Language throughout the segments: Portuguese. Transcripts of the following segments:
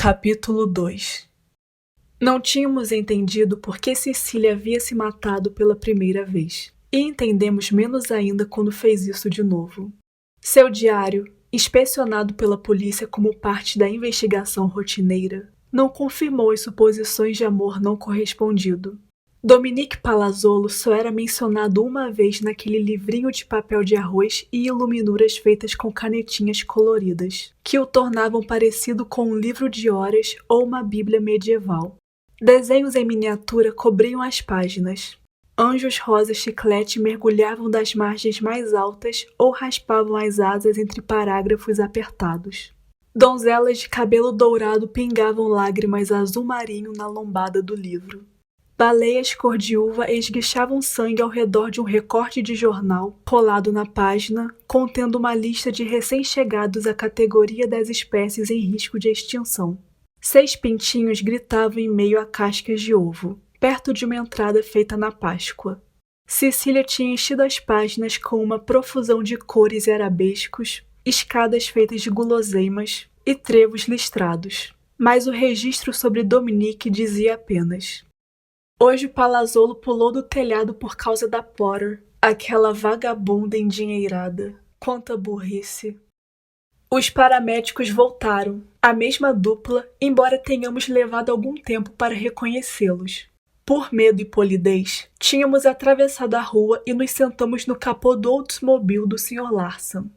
Capítulo 2. Não tínhamos entendido por que Cecília havia se matado pela primeira vez, e entendemos menos ainda quando fez isso de novo. Seu diário, inspecionado pela polícia como parte da investigação rotineira, não confirmou as suposições de amor não correspondido. Dominique Palazzolo só era mencionado uma vez naquele livrinho de papel de arroz e iluminuras feitas com canetinhas coloridas, que o tornavam parecido com um livro de horas ou uma bíblia medieval. Desenhos em miniatura cobriam as páginas. Anjos rosa chiclete mergulhavam das margens mais altas ou raspavam as asas entre parágrafos apertados. Donzelas de cabelo dourado pingavam lágrimas azul marinho na lombada do livro. Baleias cor de uva esguichavam sangue ao redor de um recorte de jornal colado na página, contendo uma lista de recém-chegados à categoria das espécies em risco de extinção. 6 pintinhos gritavam em meio a cascas de ovo, perto de uma entrada feita na Páscoa. Cecília tinha enchido as páginas com uma profusão de cores e arabescos, escadas feitas de guloseimas e trevos listrados. Mas o registro sobre Dominique dizia apenas: hoje Palazzolo pulou do telhado por causa da Potter, aquela vagabunda endinheirada. Quanta burrice. Os paramédicos voltaram, a mesma dupla, embora tenhamos levado algum tempo para reconhecê-los. Por medo e polidez, tínhamos atravessado a rua e nos sentamos no capô do Oldsmobile do Sr. Larson.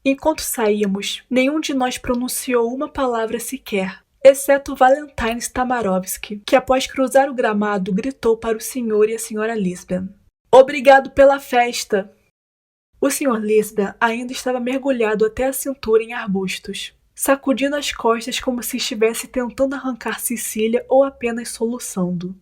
Enquanto saíamos, nenhum de nós pronunciou uma palavra sequer, exceto Valentine Stamarovski, que após cruzar o gramado gritou para o Sr. e a Sra. Lisbeth: "Obrigado pela festa!" O Sr. Lisbeth ainda estava mergulhado até a cintura em arbustos, sacudindo as costas como se estivesse tentando arrancar Cecília ou apenas soluçando.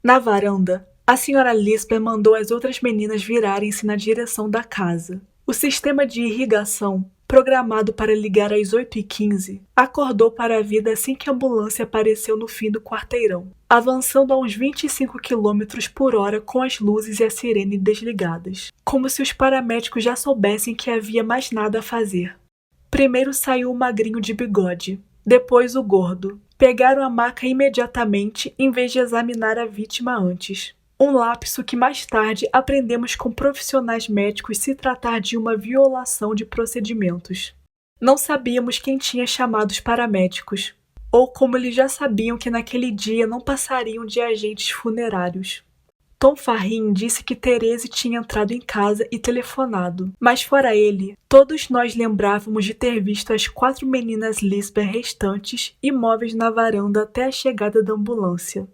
Na varanda, a Sra. Lisbeth mandou as outras meninas virarem-se na direção da casa. O sistema de irrigação, programado para ligar às 8h15, acordou para a vida assim que a ambulância apareceu no fim do quarteirão, avançando a uns 25 km/h com as luzes e a sirene desligadas, como se os paramédicos já soubessem que havia mais nada a fazer. Primeiro saiu o magrinho de bigode, depois o gordo. Pegaram a maca imediatamente em vez de examinar a vítima antes. Um lapso que mais tarde aprendemos com profissionais médicos se tratar de uma violação de procedimentos. Não sabíamos quem tinha chamado os paramédicos, ou como eles já sabiam que naquele dia não passariam de agentes funerários. Tom Farrin disse que Therese tinha entrado em casa e telefonado, mas fora ele, todos nós lembrávamos de ter visto as 4 meninas Lisbeth restantes imóveis na varanda até a chegada da ambulância.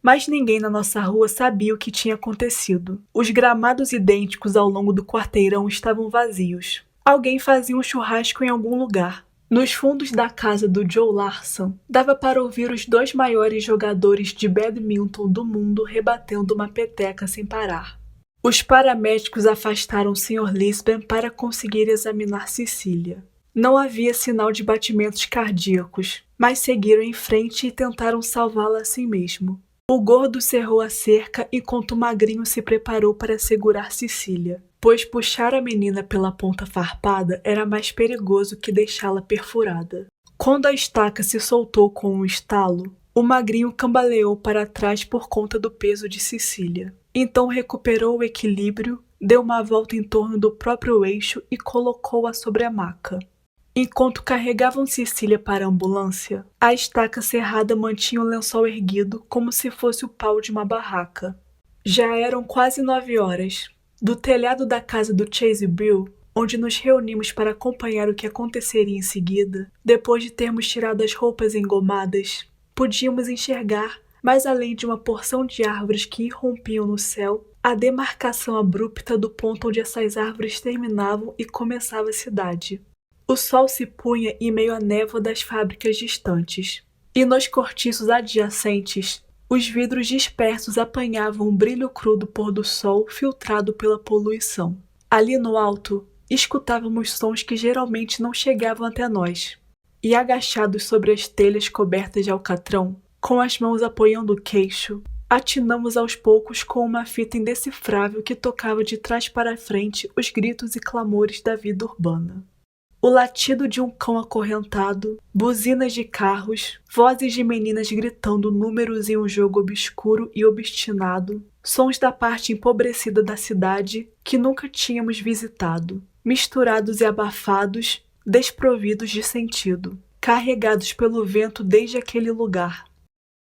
Mas ninguém na nossa rua sabia o que tinha acontecido. Os gramados idênticos ao longo do quarteirão estavam vazios. Alguém fazia um churrasco em algum lugar. Nos fundos da casa do Joe Larson, dava para ouvir os 2 maiores jogadores de badminton do mundo rebatendo uma peteca sem parar. Os paramédicos afastaram o Sr. Lisbeth para conseguir examinar Cecília. Não havia sinal de batimentos cardíacos, mas seguiram em frente e tentaram salvá-la assim mesmo. O gordo cerrou a cerca enquanto o magrinho se preparou para segurar Cecília, pois puxar a menina pela ponta farpada era mais perigoso que deixá-la perfurada. Quando a estaca se soltou com um estalo, o magrinho cambaleou para trás por conta do peso de Cecília. Então recuperou o equilíbrio, deu uma volta em torno do próprio eixo e colocou-a sobre a maca. Enquanto carregavam Cecília para a ambulância, a estaca serrada mantinha o lençol erguido como se fosse o pau de uma barraca. Já eram quase 9 horas. Do telhado da casa do Chase Bill, onde nos reunimos para acompanhar o que aconteceria em seguida, depois de termos tirado as roupas engomadas, podíamos enxergar, mais além de uma porção de árvores que irrompiam no céu, a demarcação abrupta do ponto onde essas árvores terminavam e começava a cidade. O sol se punha em meio à névoa das fábricas distantes, e nos cortiços adjacentes, os vidros dispersos apanhavam o brilho cru do pôr do sol filtrado pela poluição. Ali no alto, escutávamos sons que geralmente não chegavam até nós, e agachados sobre as telhas cobertas de alcatrão, com as mãos apoiando o queixo, atinamos aos poucos com uma fita indecifrável que tocava de trás para frente os gritos e clamores da vida urbana. O latido de um cão acorrentado, buzinas de carros, vozes de meninas gritando números em um jogo obscuro e obstinado, sons da parte empobrecida da cidade que nunca tínhamos visitado, misturados e abafados, desprovidos de sentido, carregados pelo vento desde aquele lugar.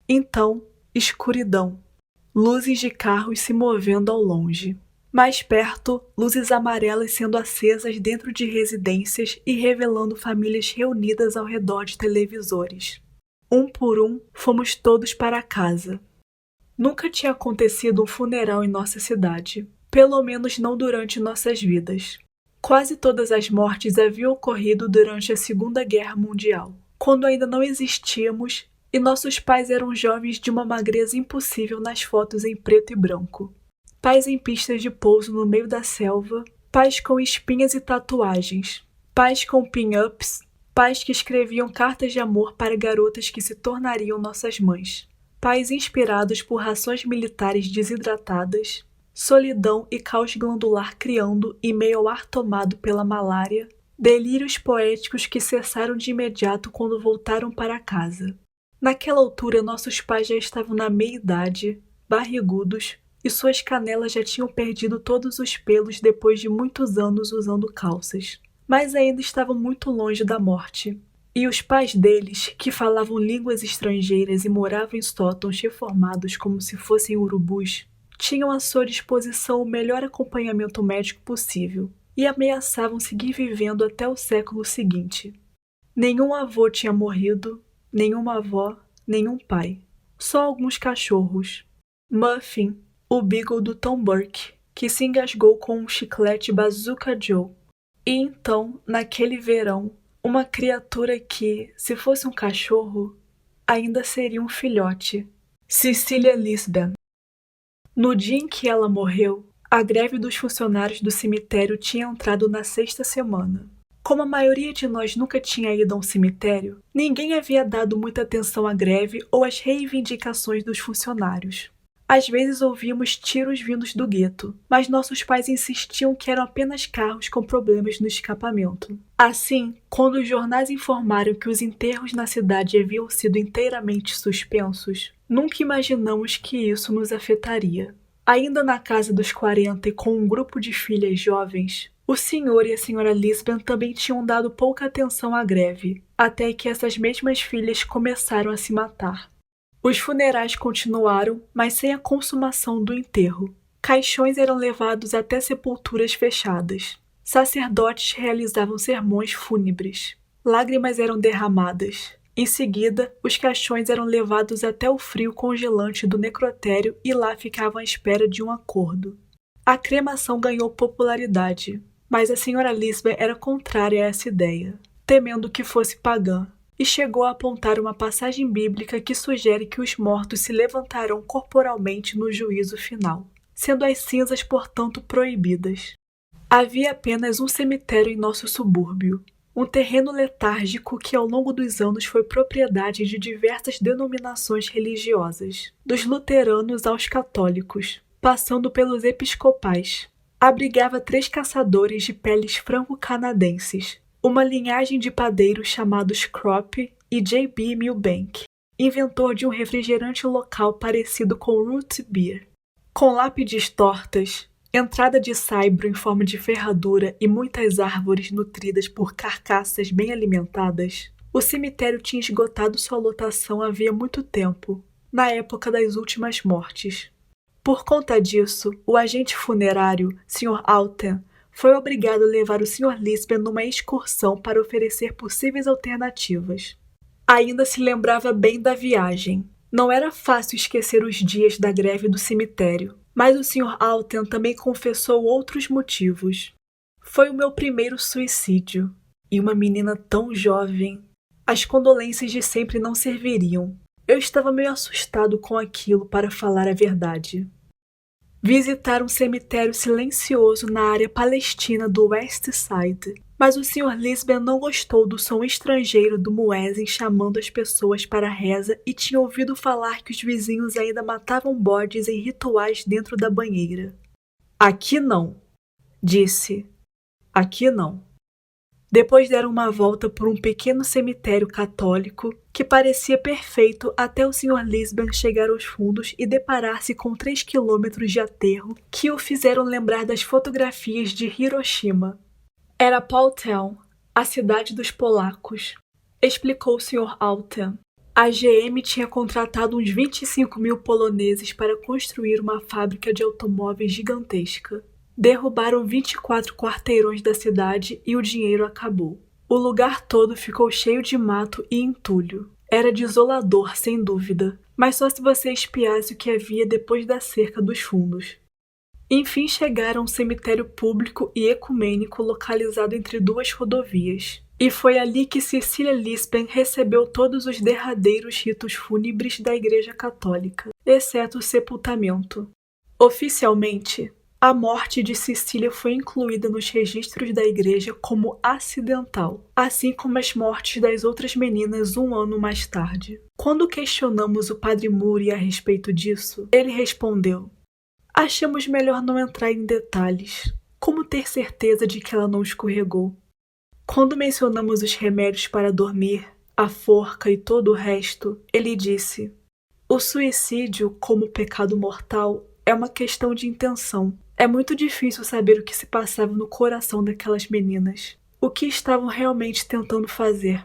Então, escuridão, luzes de carros se movendo ao longe. Mais perto, luzes amarelas sendo acesas dentro de residências e revelando famílias reunidas ao redor de televisores. Um por um, fomos todos para casa. Nunca tinha acontecido um funeral em nossa cidade, pelo menos não durante nossas vidas. Quase todas as mortes haviam ocorrido durante a Segunda Guerra Mundial, quando ainda não existíamos e nossos pais eram jovens de uma magreza impossível nas fotos em preto e branco. Pais em pistas de pouso no meio da selva, pais com espinhas e tatuagens, pais com pin-ups, pais que escreviam cartas de amor para garotas que se tornariam nossas mães, pais inspirados por rações militares desidratadas, solidão e caos glandular criando, em meio ao ar tomado pela malária, delírios poéticos que cessaram de imediato quando voltaram para casa. Naquela altura, nossos pais já estavam na meia-idade, barrigudos, e suas canelas já tinham perdido todos os pelos depois de muitos anos usando calças. Mas ainda estavam muito longe da morte. E os pais deles, que falavam línguas estrangeiras e moravam em sótãos reformados como se fossem urubus, tinham à sua disposição o melhor acompanhamento médico possível e ameaçavam seguir vivendo até o século seguinte. Nenhum avô tinha morrido, nenhuma avó, nenhum pai. Só alguns cachorros. Muffin, o beagle do Tom Burke, que se engasgou com um chiclete Bazooka Joe. E então, naquele verão, uma criatura que, se fosse um cachorro, ainda seria um filhote. Cecilia Lisbon. No dia em que ela morreu, a greve dos funcionários do cemitério tinha entrado na 6ª semana. Como a maioria de nós nunca tinha ido a um cemitério, ninguém havia dado muita atenção à greve ou às reivindicações dos funcionários. Às vezes ouvíamos tiros vindos do gueto, mas nossos pais insistiam que eram apenas carros com problemas no escapamento. Assim, quando os jornais informaram que os enterros na cidade haviam sido inteiramente suspensos, nunca imaginamos que isso nos afetaria. Ainda na casa dos 40 e com um grupo de filhas jovens, o senhor e a senhora Lisbon também tinham dado pouca atenção à greve, até que essas mesmas filhas começaram a se matar. Os funerais continuaram, mas sem a consumação do enterro. Caixões eram levados até sepulturas fechadas. Sacerdotes realizavam sermões fúnebres. Lágrimas eram derramadas. Em seguida, os caixões eram levados até o frio congelante do necrotério e lá ficavam à espera de um acordo. A cremação ganhou popularidade, mas a senhora Lisbon era contrária a essa ideia, temendo que fosse pagã, e chegou a apontar uma passagem bíblica que sugere que os mortos se levantarão corporalmente no juízo final, sendo as cinzas, portanto, proibidas. Havia apenas um cemitério em nosso subúrbio, um terreno letárgico que ao longo dos anos foi propriedade de diversas denominações religiosas, dos luteranos aos católicos, passando pelos episcopais. Abrigava 3 caçadores de peles franco-canadenses, uma linhagem de padeiros chamados Crop e J.B. Milbank, inventor de um refrigerante local parecido com root beer. Com lápides tortas, entrada de saibro em forma de ferradura e muitas árvores nutridas por carcaças bem alimentadas, o cemitério tinha esgotado sua lotação havia muito tempo, na época das últimas mortes. Por conta disso, o agente funerário, Sr. Alten, foi obrigado a levar o Sr. Lisbon numa excursão para oferecer possíveis alternativas. Ainda se lembrava bem da viagem. Não era fácil esquecer os dias da greve do cemitério, mas o Sr. Alten também confessou outros motivos. Foi o meu primeiro suicídio, e uma menina tão jovem. As condolências de sempre não serviriam. Eu estava meio assustado com aquilo, para falar a verdade. Visitar um cemitério silencioso na área palestina do West Side, mas o Sr. Lisbon não gostou do som estrangeiro do muezzin chamando as pessoas para a reza e tinha ouvido falar que os vizinhos ainda matavam bodes em rituais dentro da banheira. Aqui não, disse. Aqui não. Depois deram uma volta por um pequeno cemitério católico que parecia perfeito até o Sr. Lisbon chegar aos fundos e deparar-se com 3 quilômetros de aterro que o fizeram lembrar das fotografias de Hiroshima. Era Paul Town, a cidade dos polacos, explicou o Sr. Alten. A GM tinha contratado uns 25.000 poloneses para construir uma fábrica de automóveis gigantesca. Derrubaram 24 quarteirões da cidade e o dinheiro acabou. O lugar todo ficou cheio de mato e entulho. Era desolador, sem dúvida, mas só se você espiasse o que havia depois da cerca dos fundos. Enfim chegaram a um cemitério público e ecumênico localizado entre 2 rodovias. E foi ali que Cecília Lisbon recebeu todos os derradeiros ritos fúnebres da Igreja Católica, exceto o sepultamento. Oficialmente, a morte de Cecília foi incluída nos registros da igreja como acidental, assim como as mortes das outras meninas um ano mais tarde. Quando questionamos o Padre Moody a respeito disso, ele respondeu: achamos melhor não entrar em detalhes. Como ter certeza de que ela não escorregou? Quando mencionamos os remédios para dormir, a forca e todo o resto, ele disse: o suicídio, como pecado mortal, é uma questão de intenção. É muito difícil saber o que se passava no coração daquelas meninas, o que estavam realmente tentando fazer.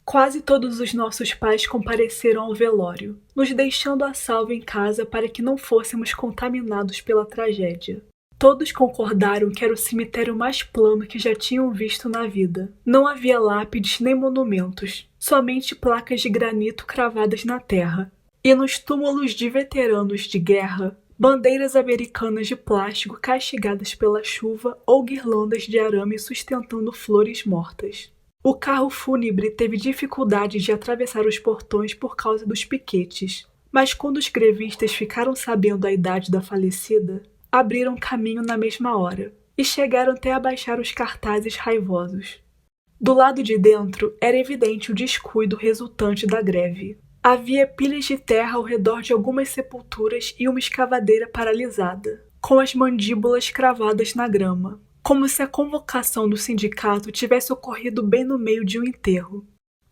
Quase todos os nossos pais compareceram ao velório, nos deixando a salvo em casa para que não fôssemos contaminados pela tragédia. Todos concordaram que era o cemitério mais plano que já tinham visto na vida. Não havia lápides nem monumentos, somente placas de granito cravadas na terra. E nos túmulos de veteranos de guerra, bandeiras americanas de plástico castigadas pela chuva ou guirlandas de arame sustentando flores mortas. O carro fúnebre teve dificuldade de atravessar os portões por causa dos piquetes, mas quando os grevistas ficaram sabendo a idade da falecida, abriram caminho na mesma hora e chegaram até abaixar os cartazes raivosos. Do lado de dentro era evidente o descuido resultante da greve. Havia pilhas de terra ao redor de algumas sepulturas e uma escavadeira paralisada, com as mandíbulas cravadas na grama, como se a convocação do sindicato tivesse ocorrido bem no meio de um enterro.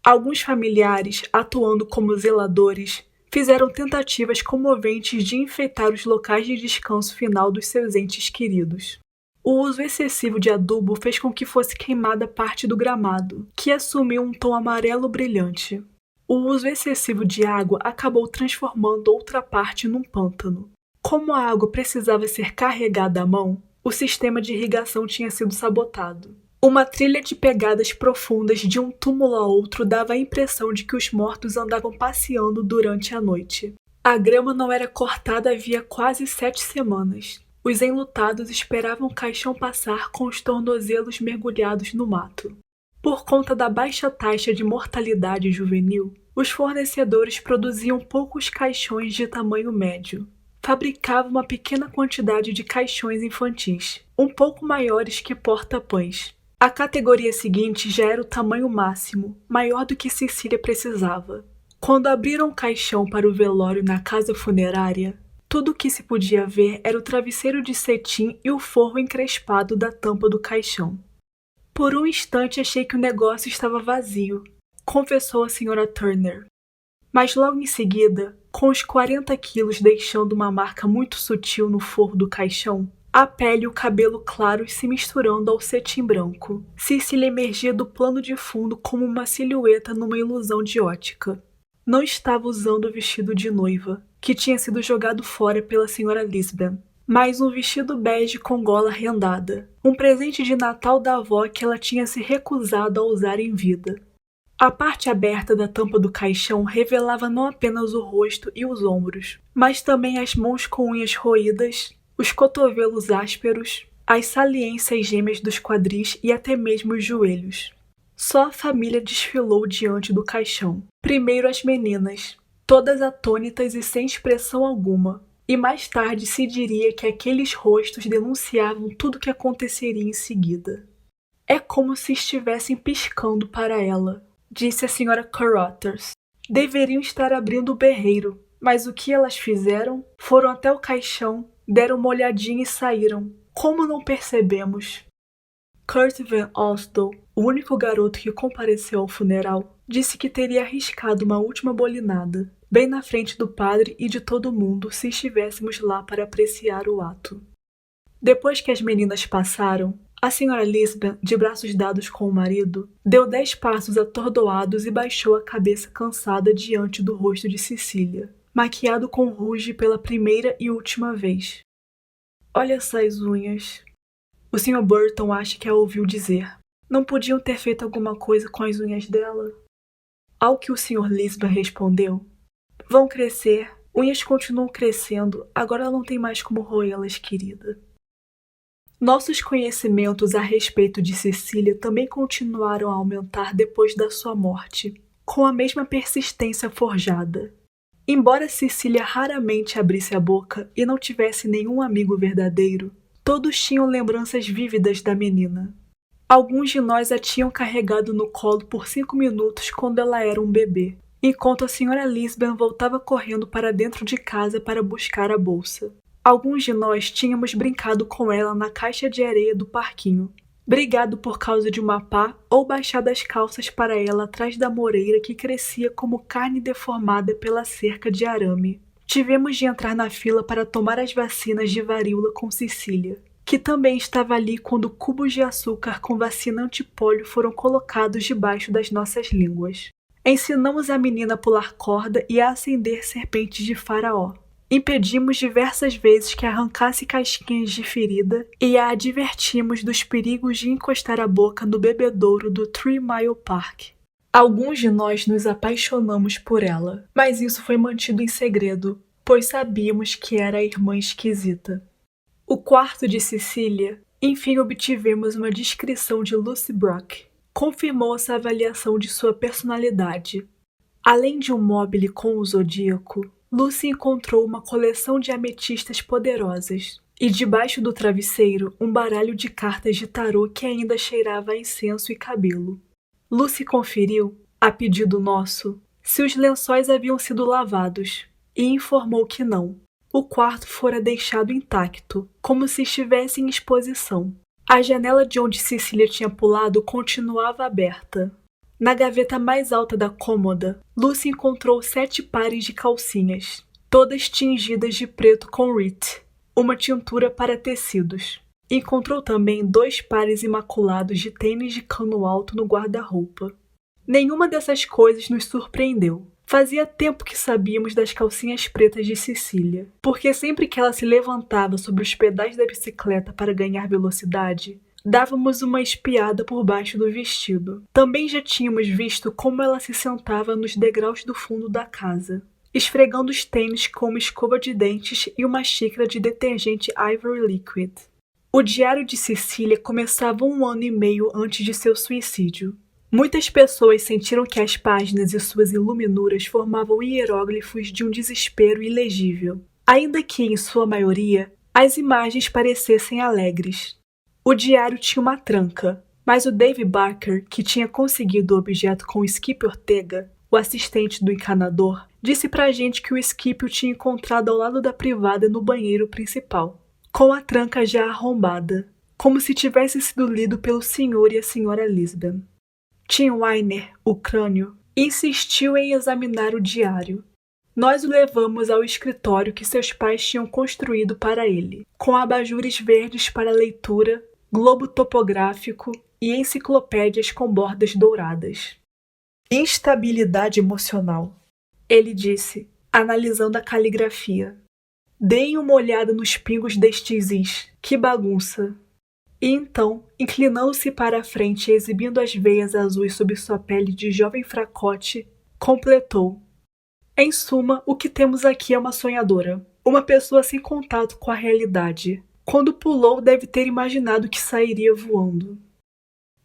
Alguns familiares, atuando como zeladores, fizeram tentativas comoventes de enfeitar os locais de descanso final dos seus entes queridos. O uso excessivo de adubo fez com que fosse queimada parte do gramado, que assumiu um tom amarelo brilhante. O uso excessivo de água acabou transformando outra parte num pântano. Como a água precisava ser carregada à mão, o sistema de irrigação tinha sido sabotado. Uma trilha de pegadas profundas de um túmulo a outro dava a impressão de que os mortos andavam passeando durante a noite. A grama não era cortada havia quase 7 semanas. Os enlutados esperavam o caixão passar com os tornozelos mergulhados no mato. Por conta da baixa taxa de mortalidade juvenil, os fornecedores produziam poucos caixões de tamanho médio. Fabricavam uma pequena quantidade de caixões infantis, um pouco maiores que porta-pães. A categoria seguinte já era o tamanho máximo, maior do que Cecília precisava. Quando abriram o caixão para o velório na casa funerária, tudo o que se podia ver era o travesseiro de cetim e o forro encrespado da tampa do caixão. Por um instante achei que o negócio estava vazio, confessou a Sra. Turner. Mas logo em seguida, com os 40 quilos deixando uma marca muito sutil no forro do caixão, a pele e o cabelo claros se misturando ao cetim branco, Cecília emergia do plano de fundo como uma silhueta numa ilusão de ótica. Não estava usando o vestido de noiva, que tinha sido jogado fora pela Sra. Lisbon, mas um vestido bege com gola rendada, um presente de Natal da avó que ela tinha se recusado a usar em vida. A parte aberta da tampa do caixão revelava não apenas o rosto e os ombros, mas também as mãos com unhas roídas, os cotovelos ásperos, as saliências gêmeas dos quadris e até mesmo os joelhos. Só a família desfilou diante do caixão. Primeiro as meninas, todas atônitas e sem expressão alguma, e mais tarde se diria que aqueles rostos denunciavam tudo o que aconteceria em seguida. É como se estivessem piscando para ela, disse a Sra. Carothers. Deveriam estar abrindo o berreiro, mas o que elas fizeram? Foram até o caixão, deram uma olhadinha e saíram. Como não percebemos? Kurt Van Osdol, o único garoto que compareceu ao funeral, disse que teria arriscado uma última bolinada, bem na frente do padre e de todo mundo se estivéssemos lá para apreciar o ato. Depois que as meninas passaram, a senhora Lisbeth, de braços dados com o marido, deu 10 passos atordoados e baixou a cabeça cansada diante do rosto de Cecília, maquiado com rouge pela primeira e última vez. Olha essas unhas. O Sr. Burton acha que a ouviu dizer. Não podiam ter feito alguma coisa com as unhas dela? Ao que o Sr. Lisbeth respondeu: vão crescer, unhas continuam crescendo, agora ela não tem mais como roê-las, querida. Nossos conhecimentos a respeito de Cecília também continuaram a aumentar depois da sua morte, com a mesma persistência forjada. Embora Cecília raramente abrisse a boca e não tivesse nenhum amigo verdadeiro, todos tinham lembranças vívidas da menina. Alguns de nós a tinham carregado no colo por 5 minutos quando ela era um bebê, enquanto a senhora Lisbeth voltava correndo para dentro de casa para buscar a bolsa. Alguns de nós tínhamos brincado com ela na caixa de areia do parquinho, brigado por causa de uma pá ou baixado as calças para ela atrás da moreira que crescia como carne deformada pela cerca de arame. Tivemos de entrar na fila para tomar as vacinas de varíola com Cecília, que também estava ali quando cubos de açúcar com vacina antipólio foram colocados debaixo das nossas línguas. Ensinamos a menina a pular corda e a acender serpentes de faraó. Impedimos diversas vezes que arrancasse casquinhas de ferida e a advertimos dos perigos de encostar a boca no bebedouro do 3 Mile Park. Alguns de nós nos apaixonamos por ela, mas isso foi mantido em segredo, pois sabíamos que era a irmã esquisita. O quarto de Cecília, enfim obtivemos uma descrição de Lucy Brock. Confirmou essa avaliação de sua personalidade. Além de um mobile com o zodíaco, Lucy encontrou uma coleção de ametistas poderosas e debaixo do travesseiro um baralho de cartas de tarô que ainda cheirava a incenso e cabelo. Lucy conferiu, a pedido nosso, se os lençóis haviam sido lavados e informou que não. O quarto fora deixado intacto, como se estivesse em exposição. A janela de onde Cecília tinha pulado continuava aberta. Na gaveta mais alta da cômoda, Lucy encontrou 7 pares de calcinhas, todas tingidas de preto com RIT, uma tintura para tecidos. Encontrou também 2 pares imaculados de tênis de cano alto no guarda-roupa. Nenhuma dessas coisas nos surpreendeu. Fazia tempo que sabíamos das calcinhas pretas de Cecília, porque sempre que ela se levantava sobre os pedais da bicicleta para ganhar velocidade, dávamos uma espiada por baixo do vestido. Também já tínhamos visto como ela se sentava nos degraus do fundo da casa, esfregando os tênis com uma escova de dentes e uma xícara de detergente Ivory Liquid. O diário de Cecília começava 1 ano e meio antes de seu suicídio. Muitas pessoas sentiram que as páginas e suas iluminuras formavam hieróglifos de um desespero ilegível, ainda que, em sua maioria, as imagens parecessem alegres. O diário tinha uma tranca, mas o Dave Barker, que tinha conseguido o objeto com o Skip Ortega, o assistente do encanador, disse pra gente que o Skip o tinha encontrado ao lado da privada no banheiro principal, com a tranca já arrombada, como se tivesse sido lido pelo senhor e a senhora Lisbeth. Tim Weiner, o crânio, insistiu em examinar o diário. Nós o levamos ao escritório que seus pais tinham construído para ele, com abajures verdes para leitura, globo topográfico e enciclopédias com bordas douradas. Instabilidade emocional, ele disse, analisando a caligrafia. Deem uma olhada nos pingos destes is. Que bagunça! E então, inclinando-se para a frente e exibindo as veias azuis sob sua pele de jovem fracote, completou. Em suma, o que temos aqui é uma sonhadora. Uma pessoa sem contato com a realidade. Quando pulou, deve ter imaginado que sairia voando.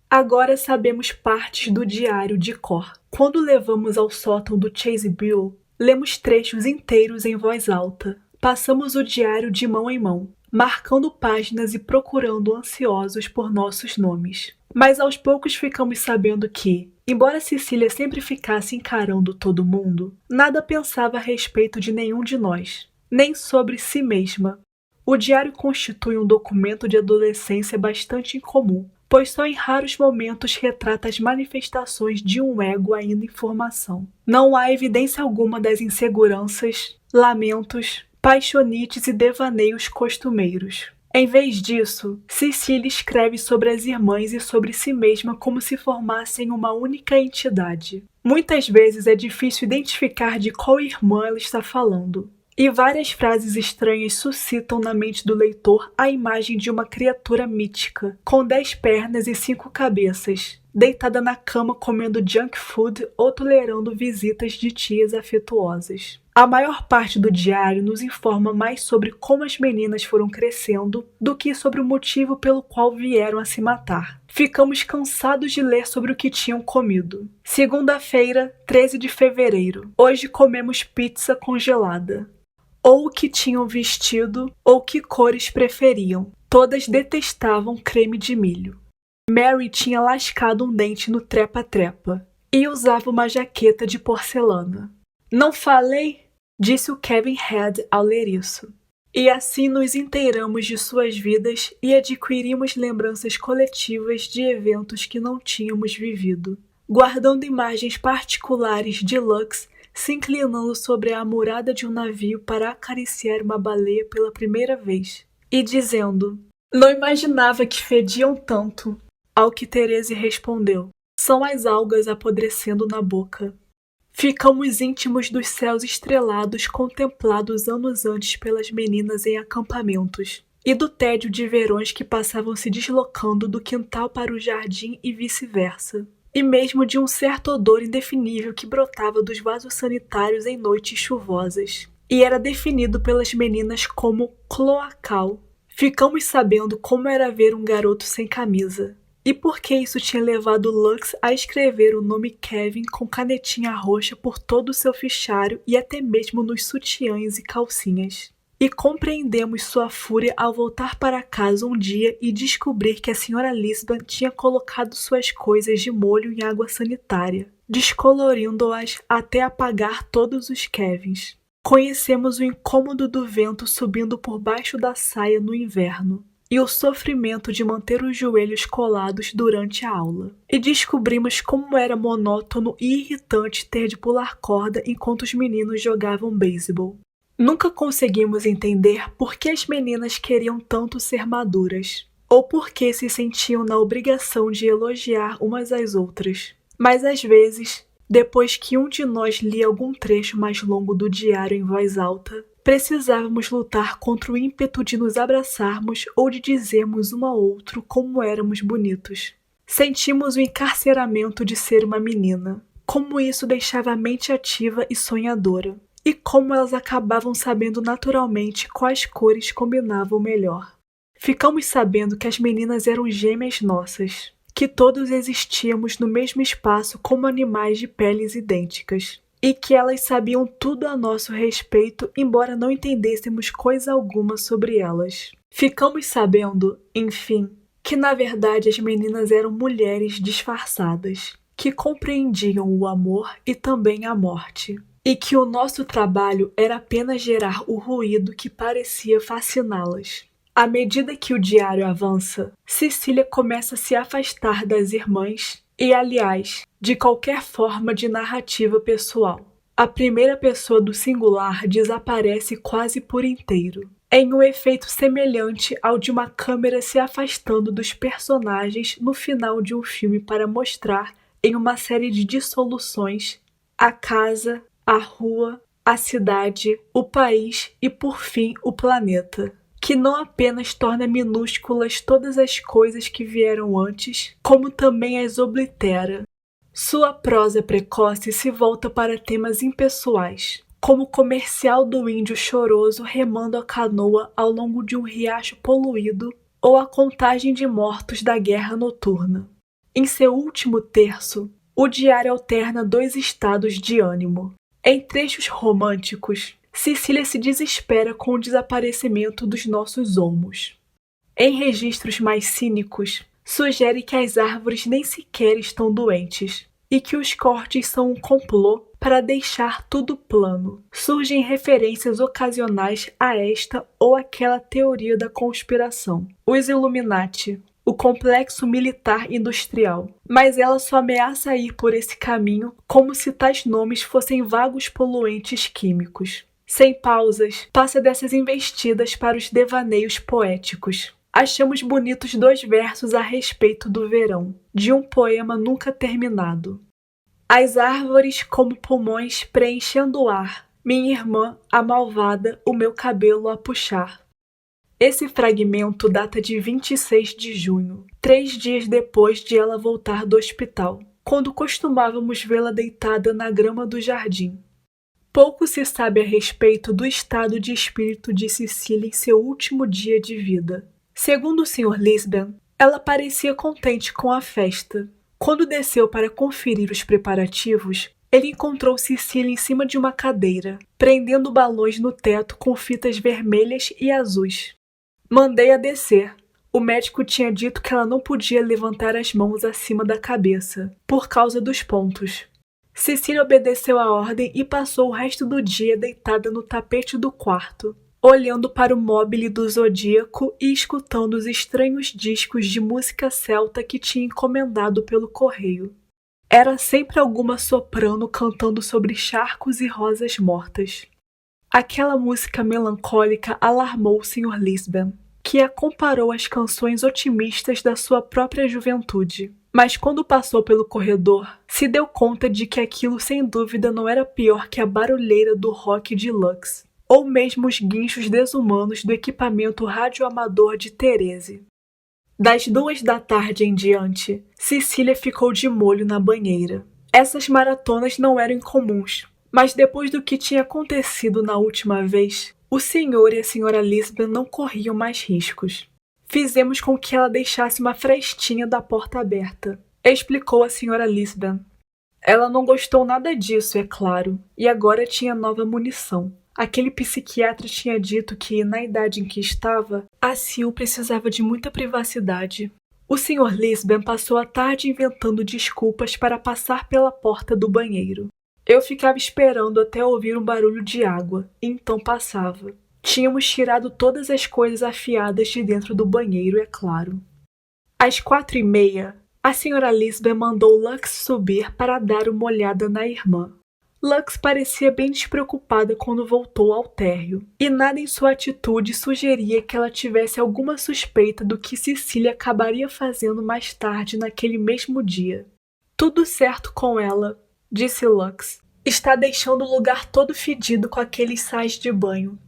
Agora sabemos partes do diário de cor. Quando o levamos ao sótão do Chase Bill, lemos trechos inteiros em voz alta. Passamos o diário de mão em mão, marcando páginas e procurando ansiosos por nossos nomes. Mas aos poucos ficamos sabendo que, embora Cecília sempre ficasse encarando todo mundo, nada pensava a respeito de nenhum de nós, nem sobre si mesma. O diário constitui um documento de adolescência bastante incomum, pois só em raros momentos retrata as manifestações de um ego ainda em formação. Não há evidência alguma das inseguranças, lamentos, paixonites e devaneios costumeiros. Em vez disso, Cecília escreve sobre as irmãs e sobre si mesma como se formassem uma única entidade. Muitas vezes é difícil identificar de qual irmã ela está falando, e várias frases estranhas suscitam na mente do leitor a imagem de uma criatura mítica, com 10 pernas e 5 cabeças, deitada na cama comendo junk food ou tolerando visitas de tias afetuosas. A maior parte do diário nos informa mais sobre como as meninas foram crescendo do que sobre o motivo pelo qual vieram a se matar. Ficamos cansados de ler sobre o que tinham comido. Segunda-feira, 13 de fevereiro. Hoje comemos pizza congelada. Ou o que tinham vestido, ou que cores preferiam. Todas detestavam creme de milho. Mary tinha lascado um dente no trepa-trepa e usava uma jaqueta de porcelana. Não falei? Disse o Kevin Head ao ler isso. E assim nos inteiramos de suas vidas e adquirimos lembranças coletivas de eventos que não tínhamos vivido, guardando imagens particulares de Lux se inclinando sobre a amurada de um navio para acariciar uma baleia pela primeira vez, e dizendo: "Não imaginava que fediam tanto." Ao que Therese respondeu: "São as algas apodrecendo na boca." Ficamos íntimos dos céus estrelados contemplados anos antes pelas meninas em acampamentos, e do tédio de verões que passavam se deslocando do quintal para o jardim e vice-versa, e mesmo de um certo odor indefinível que brotava dos vasos sanitários em noites chuvosas, e era definido pelas meninas como cloacal. Ficamos sabendo como era ver um garoto sem camisa, e por que isso tinha levado Lux a escrever o nome Kevin com canetinha roxa por todo o seu fichário e até mesmo nos sutiãs e calcinhas. E compreendemos sua fúria ao voltar para casa um dia e descobrir que a Sra. Lisbon tinha colocado suas coisas de molho em água sanitária, descolorindo-as até apagar todos os Kevins. Conhecemos o incômodo do vento subindo por baixo da saia no inverno, e o sofrimento de manter os joelhos colados durante a aula. E descobrimos como era monótono e irritante ter de pular corda enquanto os meninos jogavam beisebol. Nunca conseguimos entender por que as meninas queriam tanto ser maduras, ou por que se sentiam na obrigação de elogiar umas às outras. Mas às vezes, depois que um de nós lia algum trecho mais longo do diário em voz alta, precisávamos lutar contra o ímpeto de nos abraçarmos ou de dizermos um ao outro como éramos bonitos. Sentimos o encarceramento de ser uma menina, como isso deixava a mente ativa e sonhadora, e como elas acabavam sabendo naturalmente quais cores combinavam melhor. Ficamos sabendo que as meninas eram gêmeas nossas, que todos existíamos no mesmo espaço como animais de peles idênticas, e que elas sabiam tudo a nosso respeito, embora não entendêssemos coisa alguma sobre elas. Ficamos sabendo, enfim, que na verdade as meninas eram mulheres disfarçadas, que compreendiam o amor e também a morte, e que o nosso trabalho era apenas gerar o ruído que parecia fasciná-las. À medida que o diário avança, Cecília começa a se afastar das irmãs e, aliás, de qualquer forma de narrativa pessoal. A primeira pessoa do singular desaparece quase por inteiro, em um efeito semelhante ao de uma câmera se afastando dos personagens no final de um filme para mostrar, em uma série de dissoluções, a casa, a rua, a cidade, o país e, por fim, o planeta, que não apenas torna minúsculas todas as coisas que vieram antes, como também as oblitera. Sua prosa precoce se volta para temas impessoais, como o comercial do índio choroso remando a canoa ao longo de um riacho poluído ou a contagem de mortos da guerra noturna. Em seu último terço, o diário alterna 2 estados de ânimo. Em trechos românticos, Cecília se desespera com o desaparecimento dos nossos olmos. Em registros mais cínicos, sugere que as árvores nem sequer estão doentes e que os cortes são um complô para deixar tudo plano. Surgem referências ocasionais a esta ou aquela teoria da conspiração. Os Illuminati, o complexo militar industrial. Mas ela só ameaça ir por esse caminho como se tais nomes fossem vagos poluentes químicos. Sem pausas, passa dessas investidas para os devaneios poéticos. Achamos bonitos 2 versos a respeito do verão, de um poema nunca terminado. As árvores como pulmões preenchendo o ar, minha irmã, a malvada, o meu cabelo a puxar. Esse fragmento data de 26 de junho, 3 dias depois de ela voltar do hospital, quando costumávamos vê-la deitada na grama do jardim. Pouco se sabe a respeito do estado de espírito de Cecília em seu último dia de vida. Segundo o Sr. Lisbon, ela parecia contente com a festa. Quando desceu para conferir os preparativos, ele encontrou Cecília em cima de uma cadeira, prendendo balões no teto com fitas vermelhas e azuis. Mandei-a descer. O médico tinha dito que ela não podia levantar as mãos acima da cabeça, por causa dos pontos. Cecília obedeceu à ordem e passou o resto do dia deitada no tapete do quarto, olhando para o mobile do zodíaco e escutando os estranhos discos de música celta que tinha encomendado pelo correio. Era sempre alguma soprano cantando sobre charcos e rosas mortas. Aquela música melancólica alarmou o Sr. Lisbon, que a comparou às canções otimistas da sua própria juventude. Mas quando passou pelo corredor, se deu conta de que aquilo sem dúvida não era pior que a barulheira do rock de Lux, ou mesmo os guinchos desumanos do equipamento radioamador de Therese. Das 2 da tarde em diante, Cecília ficou de molho na banheira. Essas maratonas não eram incomuns, mas depois do que tinha acontecido na última vez, o senhor e a senhora Lisbon não corriam mais riscos. Fizemos com que ela deixasse uma frestinha da porta aberta, explicou a senhora Lisbon. Ela não gostou nada disso, é claro, e agora tinha nova munição. Aquele psiquiatra tinha dito que, na idade em que estava, a Sil precisava de muita privacidade. O Sr. Lisbon passou a tarde inventando desculpas para passar pela porta do banheiro. Eu ficava esperando até ouvir um barulho de água, e então passava. Tínhamos tirado todas as coisas afiadas de dentro do banheiro, é claro. Às 4h30, a senhora Lisbon mandou Lux subir para dar uma olhada na irmã. Lux parecia bem despreocupada quando voltou ao térreo, e nada em sua atitude sugeria que ela tivesse alguma suspeita do que Cecília acabaria fazendo mais tarde naquele mesmo dia. Tudo certo com ela, disse Lux. Está deixando o lugar todo fedido com aqueles sais de banho.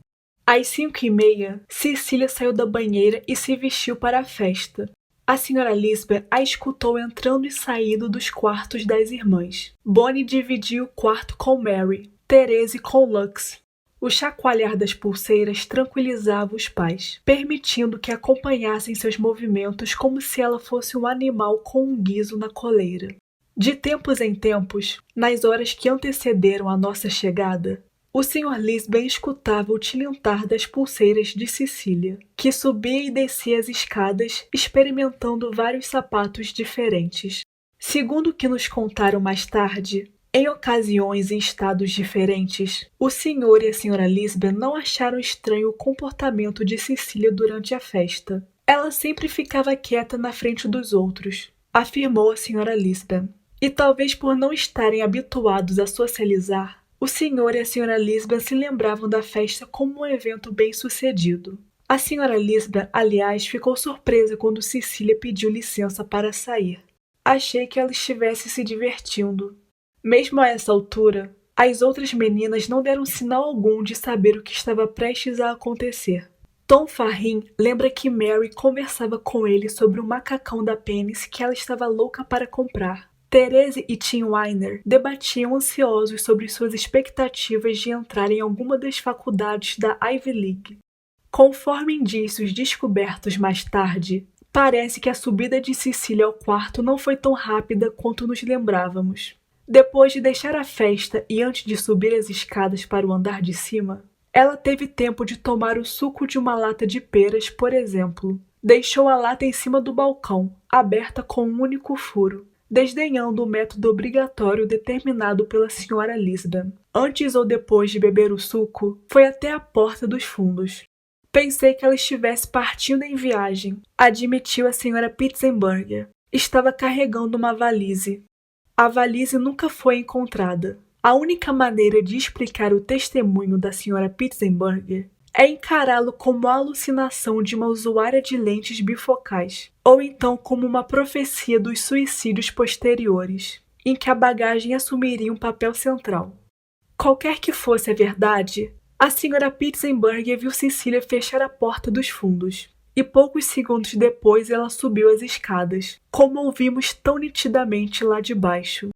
Às 5h30, Cecília saiu da banheira e se vestiu para a festa. A senhora Lisbon a escutou entrando e saindo dos quartos das irmãs. Bonnie dividia o quarto com Mary, Therese com Lux. O chacoalhar das pulseiras tranquilizava os pais, permitindo que acompanhassem seus movimentos como se ela fosse um animal com um guiso na coleira. De tempos em tempos, nas horas que antecederam a nossa chegada, o Sr. Lisbon escutava o tilintar das pulseiras de Cecília, que subia e descia as escadas, experimentando vários sapatos diferentes. Segundo o que nos contaram mais tarde, em ocasiões e estados diferentes, o Sr. e a Sra. Lisbon não acharam estranho o comportamento de Cecília durante a festa. Ela sempre ficava quieta na frente dos outros, afirmou a Sra. Lisbon. E talvez por não estarem habituados a socializar, o senhor e a senhora Lisbon se lembravam da festa como um evento bem-sucedido. A senhora Lisbon, aliás, ficou surpresa quando Cecília pediu licença para sair. Achei que ela estivesse se divertindo. Mesmo a essa altura, as outras meninas não deram sinal algum de saber o que estava prestes a acontecer. Tom Farrin lembra que Mary conversava com ele sobre o macacão da Pennice que ela estava louca para comprar. Therese e Tim Weiner debatiam ansiosos sobre suas expectativas de entrar em alguma das faculdades da Ivy League. Conforme indícios descobertos mais tarde, parece que a subida de Cecília ao quarto não foi tão rápida quanto nos lembrávamos. Depois de deixar a festa e antes de subir as escadas para o andar de cima, ela teve tempo de tomar o suco de uma lata de peras, por exemplo. Deixou a lata em cima do balcão, aberta com um único furo, desdenhando o método obrigatório determinado pela senhora Lisbon. Antes ou depois de beber o suco, foi até a porta dos fundos. Pensei que ela estivesse partindo em viagem, admitiu a senhora Pitzenberger. Estava carregando uma valise. A valise nunca foi encontrada. A única maneira de explicar o testemunho da senhora Pitzenberger é encará-lo como a alucinação de uma usuária de lentes bifocais, ou então como uma profecia dos suicídios posteriores, em que a bagagem assumiria um papel central. Qualquer que fosse a verdade, a senhora Pitzenberger viu Cecília fechar a porta dos fundos, e poucos segundos depois ela subiu as escadas, como ouvimos tão nitidamente lá de baixo.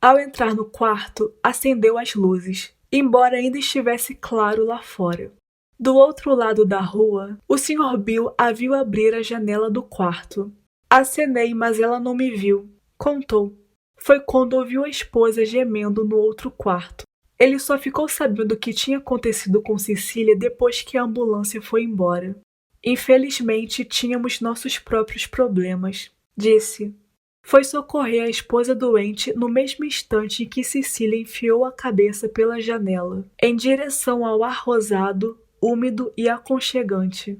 Ao entrar no quarto, acendeu as luzes, embora ainda estivesse claro lá fora. Do outro lado da rua, o Sr. Bill a viu abrir a janela do quarto. Acenei, mas ela não me viu. Contou. Foi quando ouviu a esposa gemendo no outro quarto. Ele só ficou sabendo o que tinha acontecido com Cecília depois que a ambulância foi embora. Infelizmente, tínhamos nossos próprios problemas, disse. Foi socorrer a esposa doente no mesmo instante em que Cecília enfiou a cabeça pela janela, em direção ao ar rosado, úmido e aconchegante.